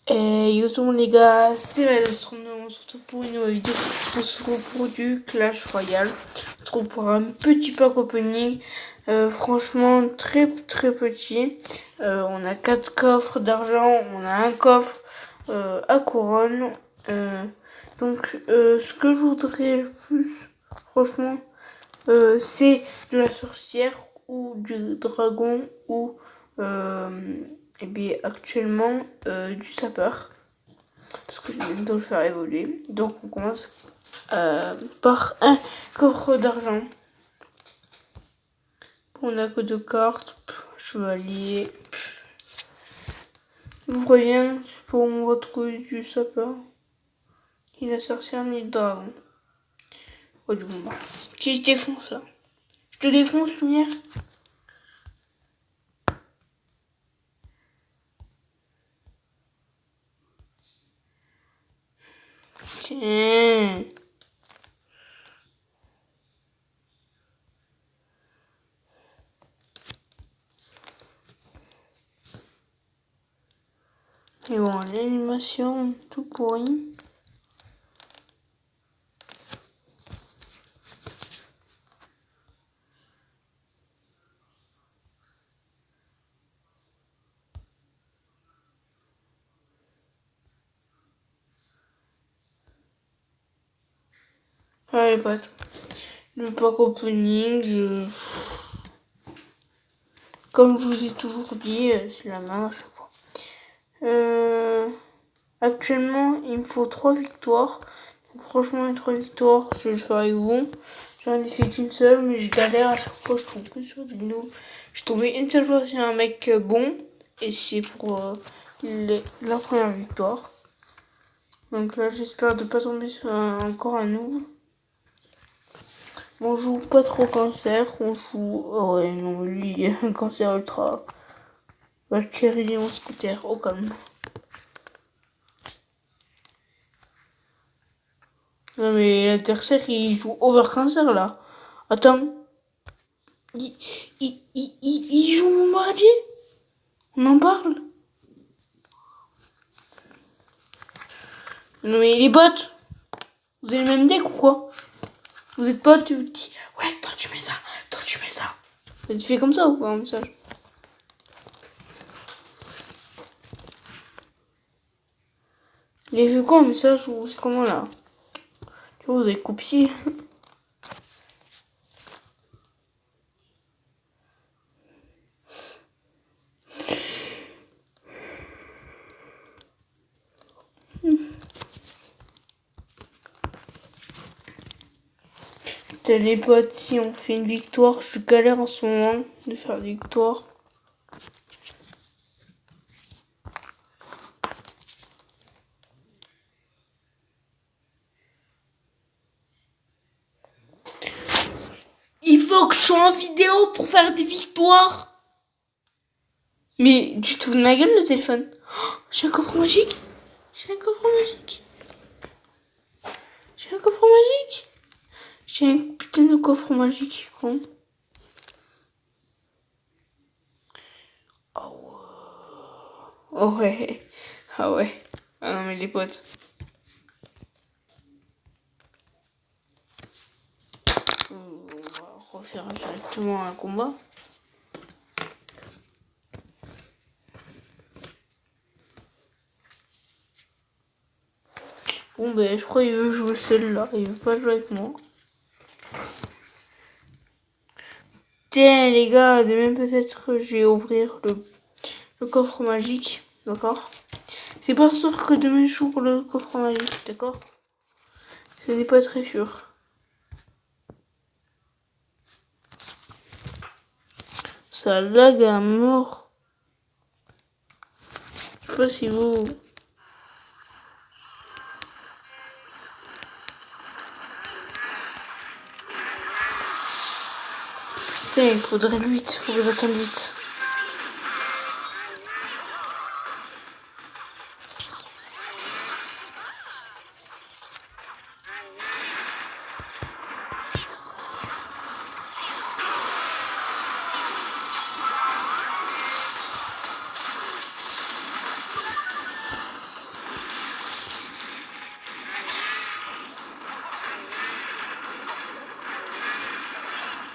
Et yo tout le monde les gars, c'est Madastron, on se retrouve pour une nouvelle vidéo, on se retrouve pour du Clash Royale, on se retrouve pour un petit pack opening, franchement très très petit, on a 4 coffres d'argent, on a un coffre à couronne, donc ce que je voudrais le plus, franchement, c'est de la sorcière ou du dragon ou et bien actuellement du sapeur parce que je vais bientôt le faire évoluer. Donc on commence par un coffre d'argent. On a que 2 cartes, chevalier. Je reviens pour me retrouver du sapeur. Ni la sorcière ni le dragon. Oh du combat. Qui se défonce là? Je te défonce, lumière. Tiens. Et bon, l'animation, tout pourri. Ouais, les potes. Le pack opening, comme je vous ai toujours dit, c'est la même à chaque fois. Actuellement, il me faut 3 victoires. Donc, franchement, les 3 victoires, je vais le faire avec vous. J'en ai fait qu'une seule, mais je galère à chaque fois. Je tombe que sur des noobs. J'ai tombé une seule fois sur un mec bon. Et c'est pour la première victoire. Donc là, j'espère de pas tomber sur encore un noob. On joue pas trop cancer. On joue... Oh ouais, non, lui, un cancer ultra. Valkyrie en scooter, au calme. Non mais l'adversaire il joue over cancer là. Attends. Il joue bombardier. On en parle. Non mais les bots. Vous avez le même deck ou quoi? Vous êtes potes, tu dis ouais toi tu mets ça, toi tu mets ça. Tu fais comme ça ou quoi un message? Il a fait quoi un message ou c'est comment là? Tu vois, vous avez copié. Putain les potes, si on fait une victoire, je galère en ce moment de faire des victoires. Il faut que je sois en vidéo pour faire des victoires. Mais tu te fous de ma gueule le téléphone? Oh, j'ai un coffre magique. J'ai un coffre magique. J'ai un coffre magique. J'ai un putain de coffre magique, con. Oh ouais. Ah ouais. Ah non mais les potes. On va refaire directement un combat. Bon ben je crois qu'il veut jouer celle-là. Il veut pas jouer avec moi. Tiens les gars, demain peut-être je vais ouvrir le coffre magique. D'accord? C'est pas sûr que demain je ouvre le coffre magique, d'accord? Ce n'est pas très sûr. Ça lag à mort. Je sais pas si vous... Putain, il faudrait le 8, il faut que j'attende 8.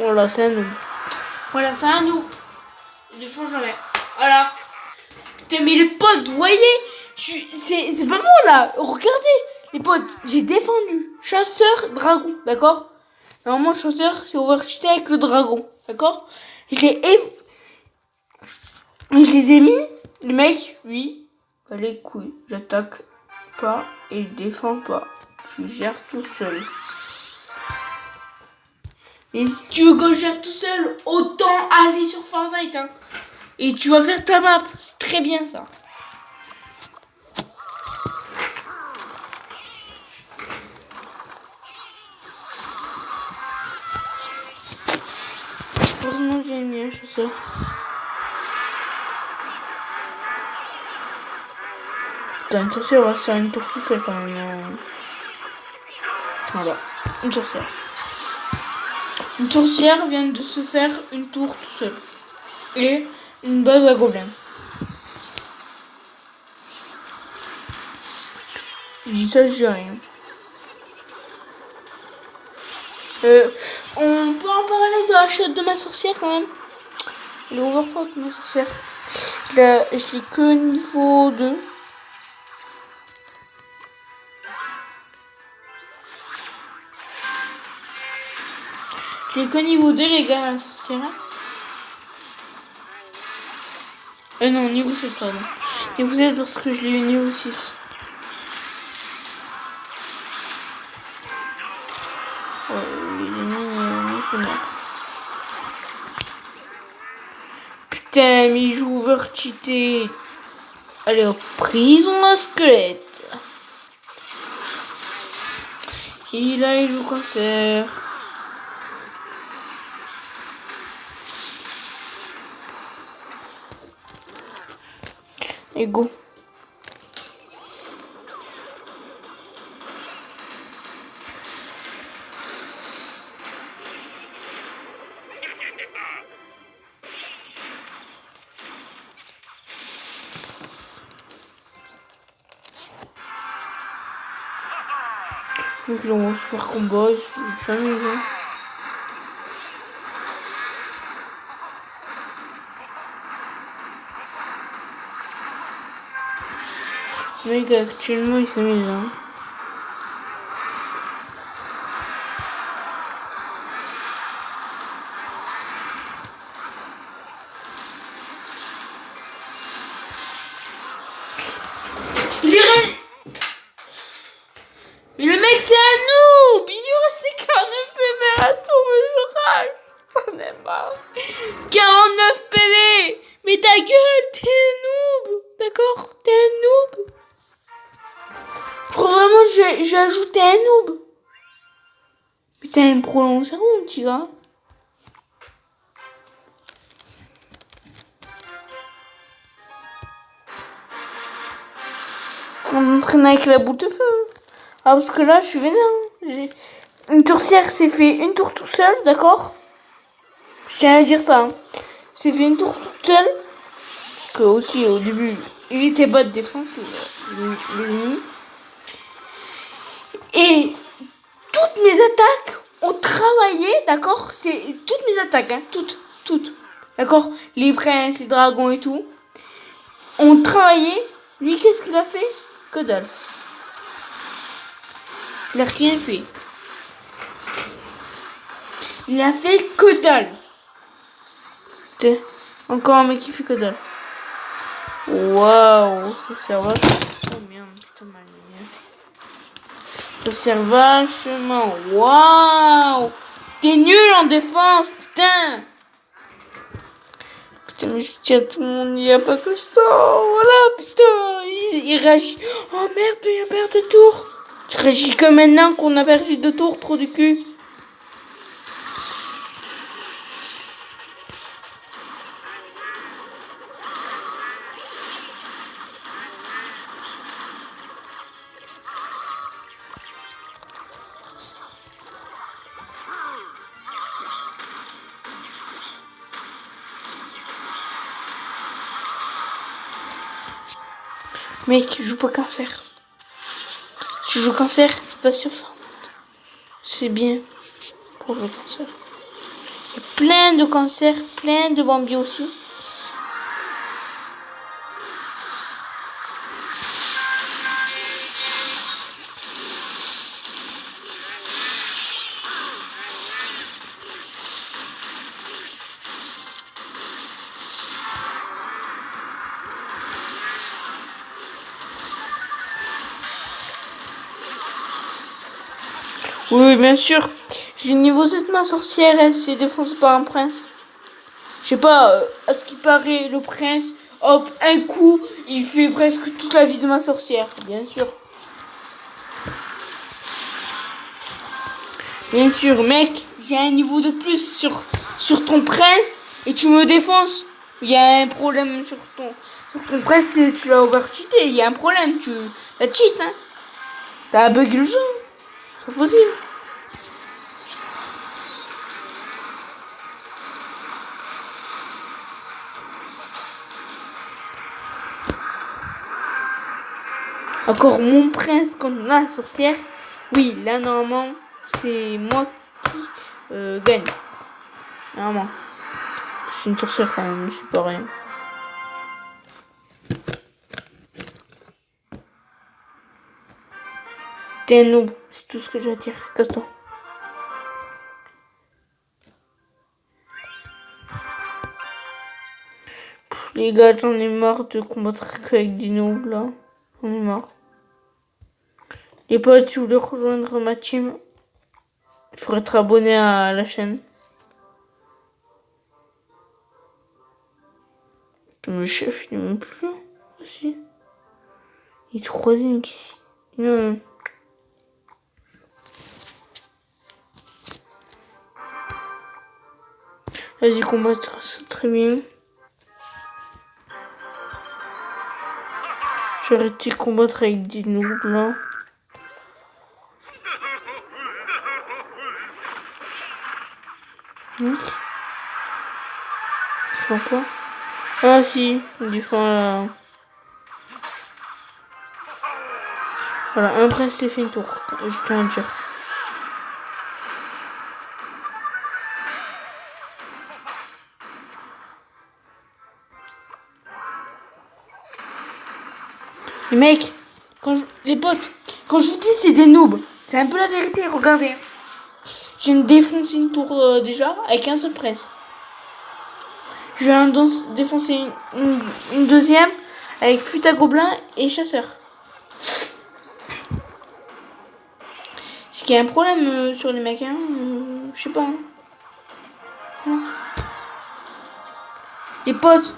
Voilà, c'est un noob. Voilà, c'est un noob. Il défend jamais. Voilà. Putain, mais les potes, vous voyez, c'est pas moi là. Regardez, les potes, j'ai défendu chasseur, dragon, d'accord? Normalement, chasseur, c'est overcheaté avec le dragon, d'accord? Je les ai mis, les mecs, oui, les couilles, j'attaque pas et je défends pas. Je gère tout seul. Et si tu veux que je gère tout seul, autant aller sur Fortnite, hein. Et tu vas faire ta map, c'est très bien ça. Heureusement, j'ai mis un chasseur. Putain, une sorcière va se faire une tour tout seul quand même. Voilà, une sorcière. Une sorcière vient de se faire une tour tout seul. Et une base à gobelins. Je dis ça, je dis rien. On peut en parler de la chute de ma sorcière quand même. Elle est overforte ma sorcière. Je l'ai que niveau 2. Je l'ai que niveau 2 les gars, la sorcière. Non, niveau 7 pardon. Niveau 7 parce que je l'ai eu niveau 6. Putain, mais il joue overcheaté. Allez hop, prison à squelette. Et là, il joue cancer. Et go. Donc là, on va super combat, je s'amuse. Hein. Le mec actuellement il s'amuse. Hein. Mais le mec c'est un noob. Il lui reste 49 PV à la tour, mais je rage. J'en ai marre. 49 PV. Mais ta gueule, t'es un noob. D'accord? T'es un noob. Je crois vraiment que j'ai ajouté un noob. Putain, il me prolonge cerveau, mon petit gars. On m'entraîne avec la boule de feu. Ah, parce que là, je suis vénère. Une sorcière s'est fait une tour tout seul, d'accord? Je tiens à dire ça. Hein. S'est fait une tour toute seule. Parce que aussi, au début, il était bas de défense, les ennemis. Et toutes mes attaques ont travaillé, d'accord? C'est toutes mes attaques, hein, toutes. D'accord? Les princes, les dragons et tout. Ont travaillé. Lui, qu'est-ce qu'il a fait? Que dalle. Il a rien fait. Il a fait que dalle. Putain, encore un mec qui fait que dalle. Waouh, ça sert vachement. Oh merde, putain, ma lumière. Ça sert vachement. Waouh, t'es nul en défense, putain. Putain, mais je tiens tout le monde, il n'y a pas que ça. Voilà, putain, il réagit. Oh merde, il y a perdu de tour. Je réagis comme maintenant qu'on a perdu 2 tours, trop du cul. Mec, je joue pas cancer. Si je joue cancer, va sur Fortnite. C'est bien pour jouer cancer. Il y a plein de cancers, plein de Bambi aussi. Oui, bien sûr. J'ai niveau 7 ma sorcière, elle s'est défoncée par un prince. Je sais pas, à ce qui paraît, le prince, hop, un coup, il fait presque toute la vie de ma sorcière, bien sûr. Bien sûr, mec, j'ai un niveau de plus sur ton prince et tu me défonces. Il y a un problème sur ton prince, tu l'as overcheaté. Il y a un problème, tu as cheat, hein. T'as bugué le jeu. C'est pas possible. Encore mon prince contre la sorcière. Oui, là, normalement, c'est moi qui gagne. Normalement. Je suis une sorcière quand même, je suis pas rien. T'es un noob, c'est tout ce que j'ai à dire. Casse-toi. Les gars, j'en ai marre de combattre avec des noobs là. J'en ai marre. Les potes, si vous voulez rejoindre ma team, il faut être abonné à la chaîne. Le chef, il est même plus là. Ah, si. Il est troisième ici. Non. Vas-y, combattre, c'est très bien. J'ai arrêté de combattre avec des noobs là. Ils font quoi? Ah si, ils font là. Voilà, un prince s'est fait une tour, je tiens à le dire. Mec, les potes, quand je vous dis c'est des noobs, c'est un peu la vérité, regardez. Je viens de défoncer une tour déjà avec un seul prince. Je viens de défoncer une deuxième avec fut à gobelin et chasseur. C'est qu'il y a un problème sur les mecs, hein, je sais pas. Hein. Les potes,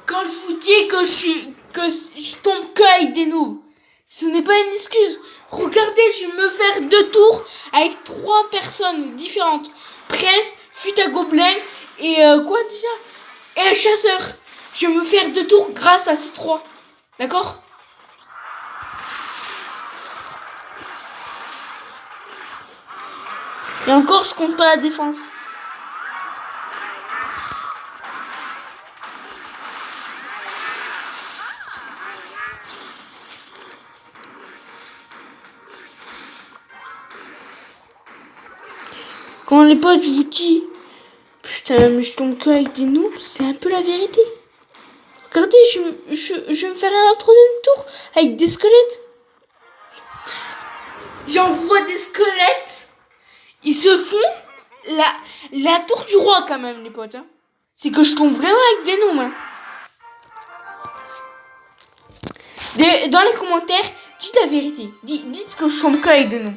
quand je vous dis que je tombe que avec des noobs, ce n'est pas une excuse. Regardez, je vais me faire 2 tours avec 3 personnes différentes. Prince, fut à gobelin et quoi déjà? Et un chasseur. Je vais me faire 2 tours grâce à ces 3. D'accord? Et encore, je compte pas la défense. Quand les potes, je vous dis, putain, mais je tombe que avec des noobs, c'est un peu la vérité. Regardez, je vais me faire un 3e tour avec des squelettes. J'envoie des squelettes. Ils se font la tour du roi quand même, les potes. Hein. C'est que je tombe vraiment avec des noobs. Hein. Dans les commentaires, dites la vérité. Dites que je tombe que avec des noobs.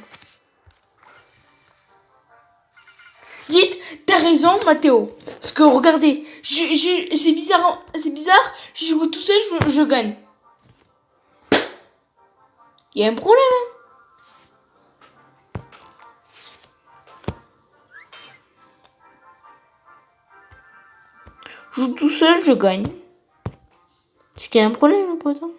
Dites, t'as raison, Mathéo. Parce que regardez, c'est bizarre, j'ai joué tout seul, je gagne. Il y a un problème. Hein. Je joue tout seul, je gagne. C'est qu'il y a un problème, mon pote. Hein.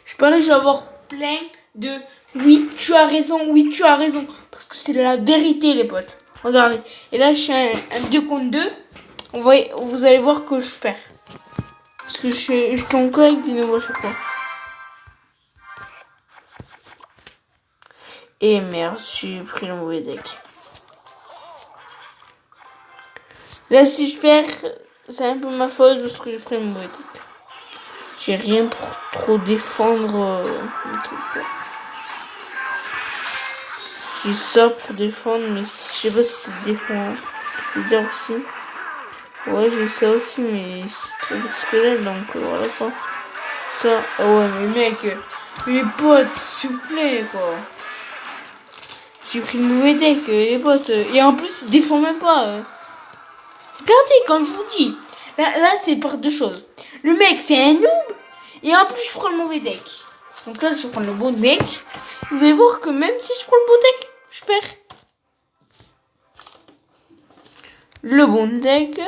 Je parie que je vais avoir plein de oui, tu as raison, oui, tu as raison. Parce que c'est la vérité, les potes. Regardez. Et là, je fais un 2 contre 2. Vous allez voir que je perds. Parce que je tombe encore avec des nouveaux à chaque fois. Et merde, j'ai pris le mauvais deck. Là, si je perds, c'est un peu ma faute parce que j'ai pris le mauvais deck. J'ai rien pour trop défendre le truc. J'ai ça pour défendre, mais je sais pas si c'est défend les airs aussi. Ouais, j'ai ça aussi, mais c'est trop de squelette, donc voilà quoi. Ça, ah ouais, mais mec, les potes, s'il vous plaît, quoi. J'ai pris le mauvais deck, les potes. Et en plus, ils défendent même pas. Regardez, quand je vous dis. Là c'est par deux choses. Le mec, c'est un noob. Et en plus, je prends le mauvais deck. Donc là, je prends le bon deck. Vous allez voir que même si je prends le bon deck, je perds. Le bon deck.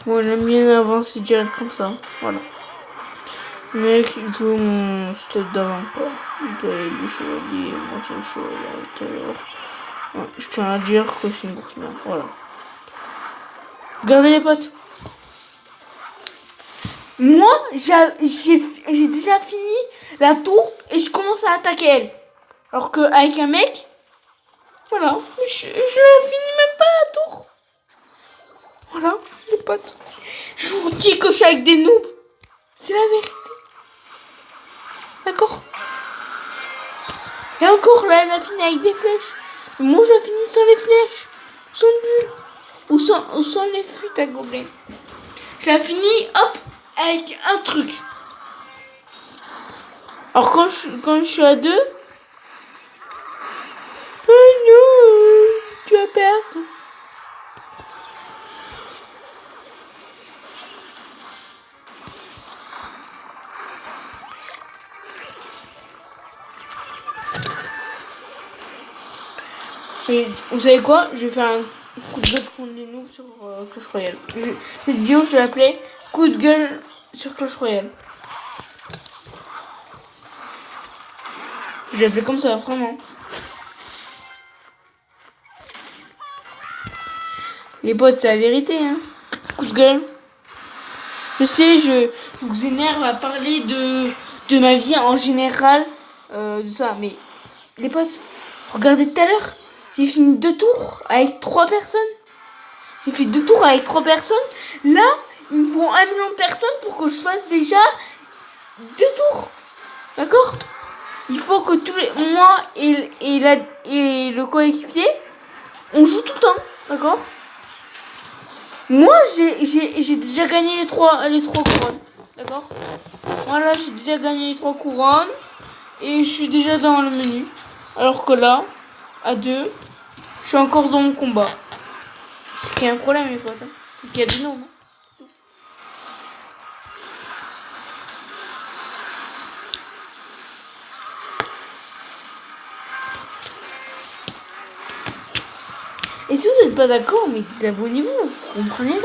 Bon, j'aime bien avancer direct comme ça. Voilà. Mec, il peut mon stade d'avant quoi. Il a les chevaliers, moi j'ai le chevalier à l'intérieur. Ouais, je tiens à dire que c'est une course bien. Voilà. Regardez les potes. Moi, j'ai déjà fini la tour et je commence à attaquer elle. Alors qu'avec un mec, voilà, je la finis même pas la tour. Voilà, les potes. Je vous dis que je suis avec des noobs. C'est la vérité. D'accord? Et encore là, elle a fini avec des flèches. Mais moi, je finis sans les flèches. Sans bulle. Ou sans les flûtes à gobelins. Je la finis, hop, avec un truc. Alors quand je suis à deux, oh non, tu vas perdre. Et vous savez quoi? Je vais faire un coup de gueule contre les noobs sur Clash Royale. Cette vidéo, je vais l'appeler coup de gueule sur Clash Royale. Je vais l'appeler comme ça, vraiment. Les potes, c'est la vérité, hein. Coup de gueule. Je sais, je vous énerve à parler de ma vie en général, de ça, mais les potes, regardez tout à l'heure, j'ai fini 2 tours avec 3 personnes. J'ai fait 2 tours avec 3 personnes. Là, il me faut 1 million de personnes pour que je fasse déjà 2 tours. D'accord? Il faut que moi et le coéquipier, on joue tout le temps. D'accord? Moi, j'ai déjà gagné les trois couronnes. D'accord? Voilà, j'ai déjà gagné les 3 couronnes. Et je suis déjà dans le menu. Alors que là, à 2, je suis encore dans mon combat. C'est qu'il y a un problème, les potes. Hein. C'est qu'il y a des noms. Hein. Et si vous n'êtes pas d'accord, mais désabonnez-vous. Vous comprenez rien.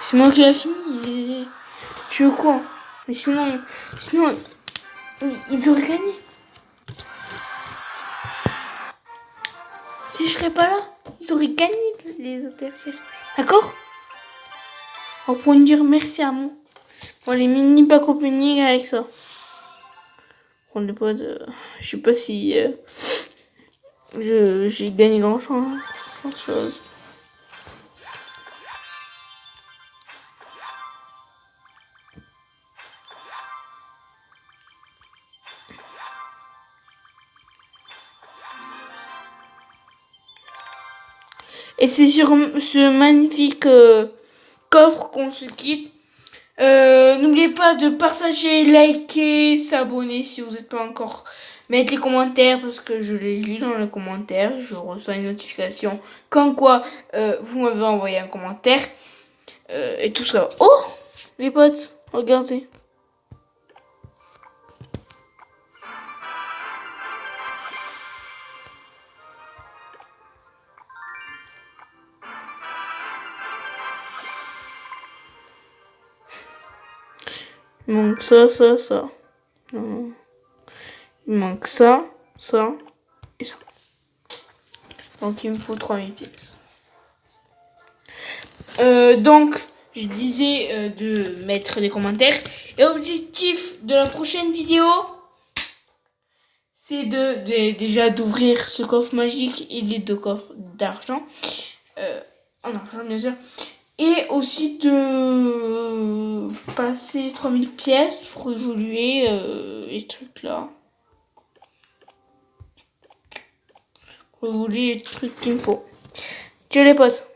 C'est moi qui l'ai fini. Tu veux quoi? Mais sinon ils auraient gagné. Si je serais pas là, ils auraient gagné les adversaires. D'accord? On pourrait dire merci à moi. Bon, les mini pack opening avec ça. On les potes, je sais pas si j'ai gagné grand chose. Et c'est sur ce magnifique coffre qu'on se quitte. N'oubliez pas de partager, liker, s'abonner si vous n'êtes pas encore. Mettre les commentaires parce que je l'ai lu dans les commentaires. Je reçois une notification comme quoi vous m'avez envoyé un commentaire. Et tout ça. Oh les potes, regardez. Il manque ça, ça, ça. Il manque ça, ça et ça. Donc il me faut 3000 pièces. Donc je disais de mettre des commentaires. Et l'objectif de la prochaine vidéo, c'est déjà d'ouvrir ce coffre magique et les 2 coffres d'argent. En argent bien sûr. Et aussi de passer 3000 pièces pour évoluer les trucs là. Pour évoluer les trucs qu'il me faut. Ciao les potes.